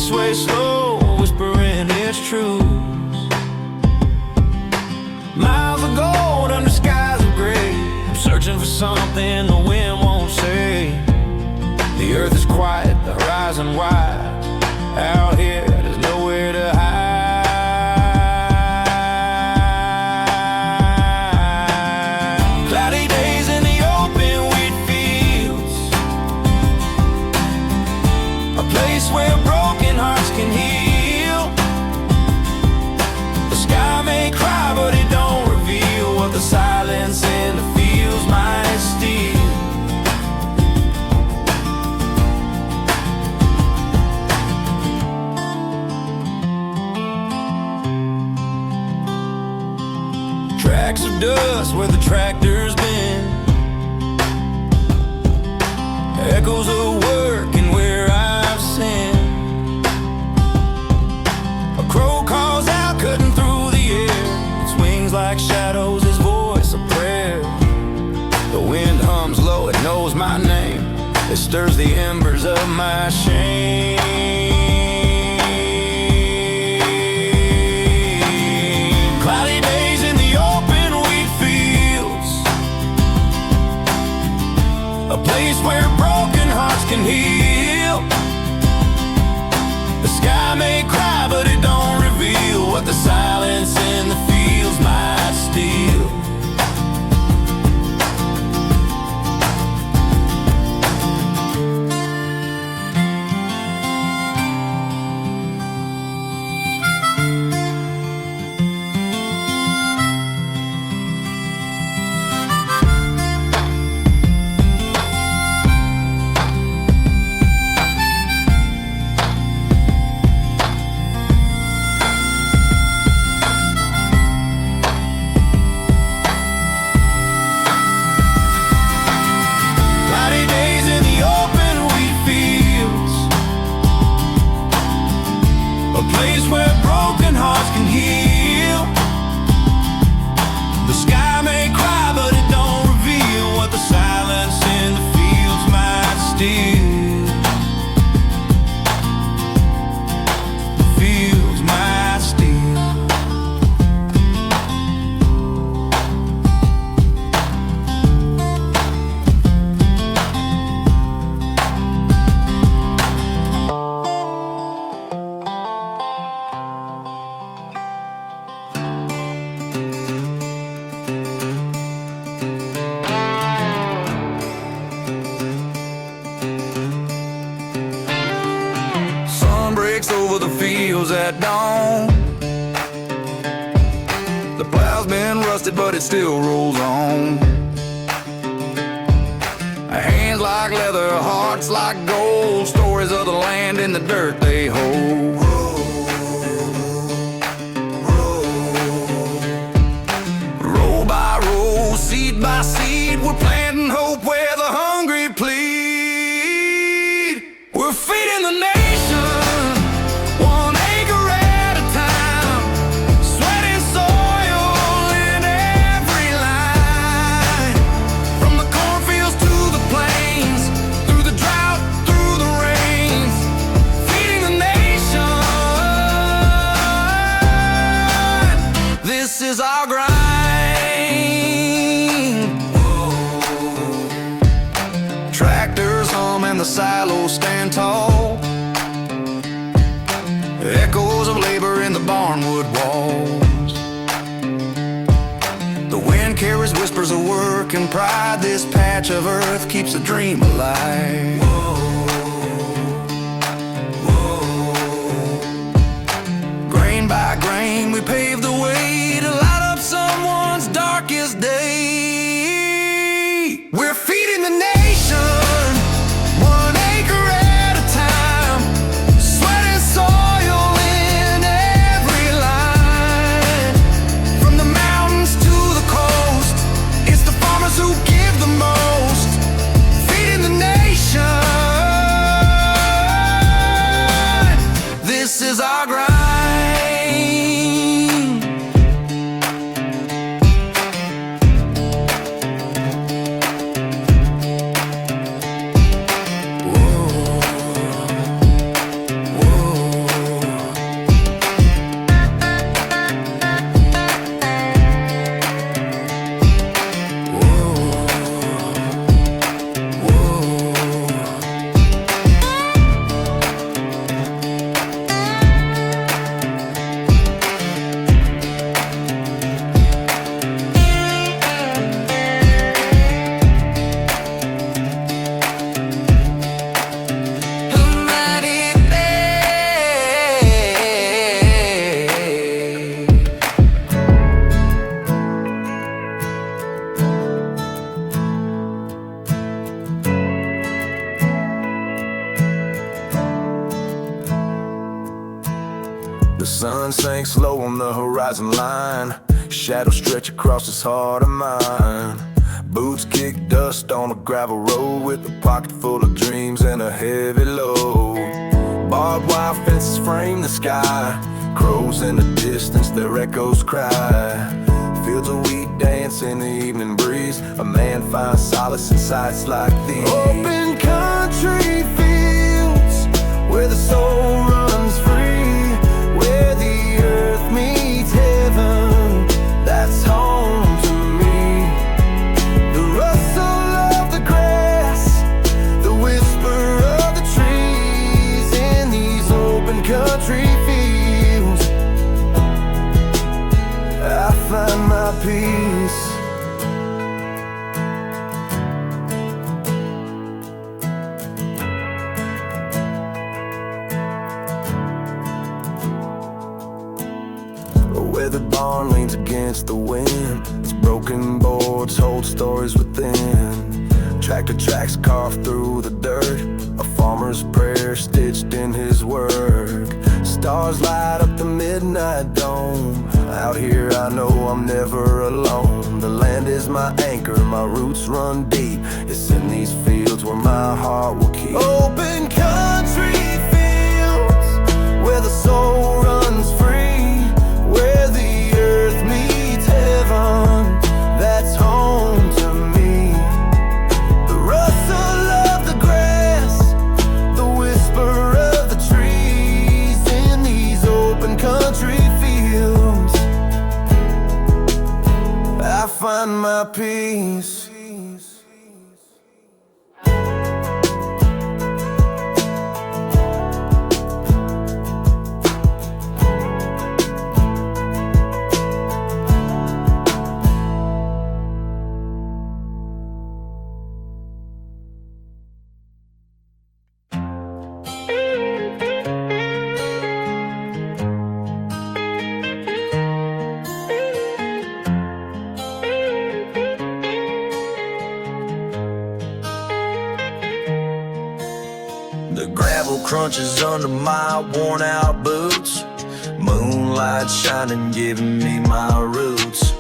sway slow, whispering its truth. Miles of gold under skies of gray. I'm searching for something the wind won't say. The earth is quiet, the horizon wide. Out here, there's nowhere to hide. Cloudy days in the open wheat fields, a place where broken hearts can heal. The sky may cry, but it don't reveal what the silence in the fields might steal. Tracks of dust where the tractor's been, echoes of work and where I've sinned. A crow calls out, cutting through the air. Its wings like shadows, his voice a prayer. The wind hums low, it knows my name. It stirs the embers of my shame. Cloudy days in the open wheat fields, a place where broken hearts can heal. The sky may cry, but it don't reveal what the silence in the fields might steal. A place where broken hearts can heal. The sky may cry, but it don't reveal what the silence in the fields might steal. The fields might steal. Over the fields at dawn, the plow's been rusted, but it still rolls on. Hands like leather, hearts like gold, stories of the land in the dirt they hold. Row by row, seed by seed, we're planting hope where the hungry plead. We're feeding the nation, this is our grind. Whoa. Tractors hum and the silos stand tall, echoes of labor in the barnwood walls. The wind carries whispers of work and pride. This patch of earth keeps a dream alive. Whoa. Whoa. Grain by grain we pave the way to light up someone's darkest day. We're feeding the nation, 1 acre at a time, sweat and soil in every line. From the mountains to the coast, it's the farmers who give the most. Feeding the nation. The sun sinks low on the horizon line, shadows stretch across this heart of mine. Boots kick dust on a gravel road, with a pocket full of dreams and a heavy load. Barbed wire fences frame the sky, crows in the distance, their echoes cry. Fields of wheat dance in the evening breeze, a man finds solace in sights like these. Open country fields, where the soul runs free, where the earth meets heaven, that's home to me. The rustle of the grass, the whisper of the trees, in these open country fields I find my peace. A weathered barn leans against the wind, its broken boards hold stories within. Tractor tracks carved through the dirt, a farmer's prayer stitched in his work. Stars light up the midnight dome, out here I know I'm never alone. The land is my anchor, my roots run deep, it's in these fields where my heart will keep. Open country fields, where the soul runs free, where the earth meets heaven, that's home to me. The rustle of the grass, the whisper of the trees, in these open country fields I find my peace. The gravel crunches under my worn out boots, moonlight shining, giving me my roots.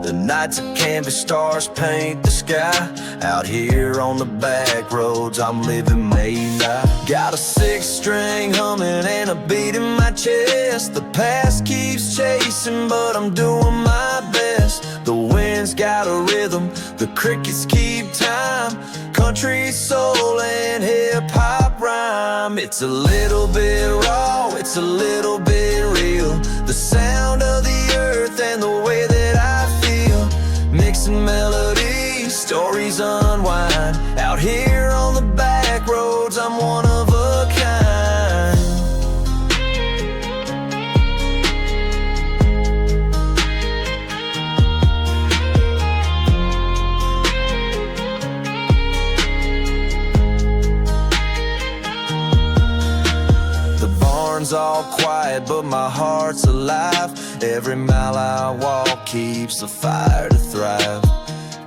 The nights of canvas stars paint the sky, out here on the back roads I'm living midnight. Got a six-string humming and a beat in my chest. The past keeps chasing, but I'm doing my best. The wind's got a rhythm, the crickets keep time. Country soul and hip-hop rhyme. It's a little bit raw, it's a little bit real. The sound of the earth and the way that I feel, mixing melodies, stories unwind. Out here on the back roads I'm one of a kind. All quiet, but my heart's alive. Every mile I walk keeps the fire to thrive.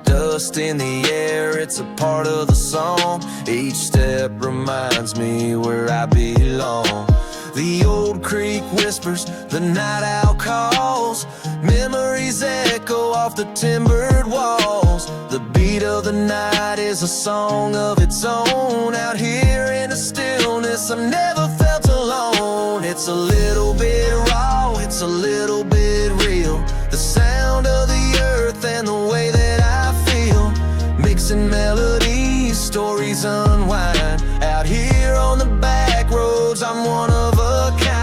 Dust in the air, it's a part of the song. Each step reminds me where I belong. The old creek whispers, the night owl calls. Memories echo off the timbered walls. The beat of the night is a song of its own. Out here in the stillness, I've never felt alone. It's a little bit raw, it's a little bit real. The sound of the earth and the way that I feel, mixing melodies, stories unwind. Out here on the back roads I'm one of a kind.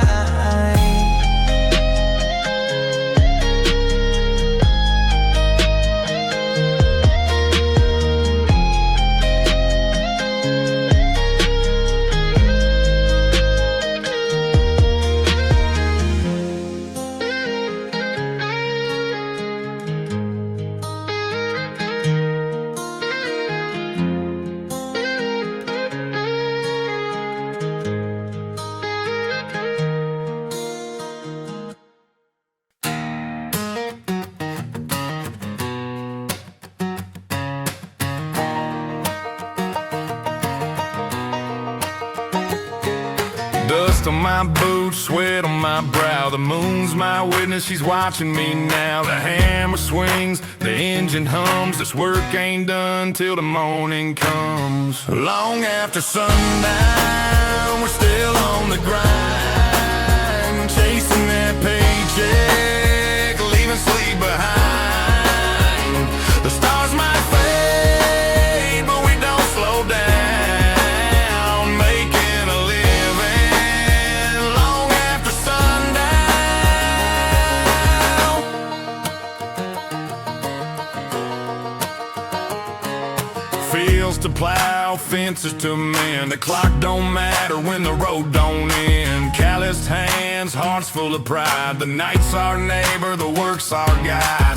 Dust on my boots, sweat on my brow. The moon's my witness, she's watching me now. The hammer swings, the engine hums. This work ain't done till the morning comes. Long after sundown, we're still on the grind, chasing that paycheck, leaving sleep behind. The stars might fade, but we don't slow down, making a living long after sundown. Fields to plow, fences to mend. The clock don't matter when the road don't end. Calloused hands, hearts full of pride. The night's our neighbor, the work's our guide.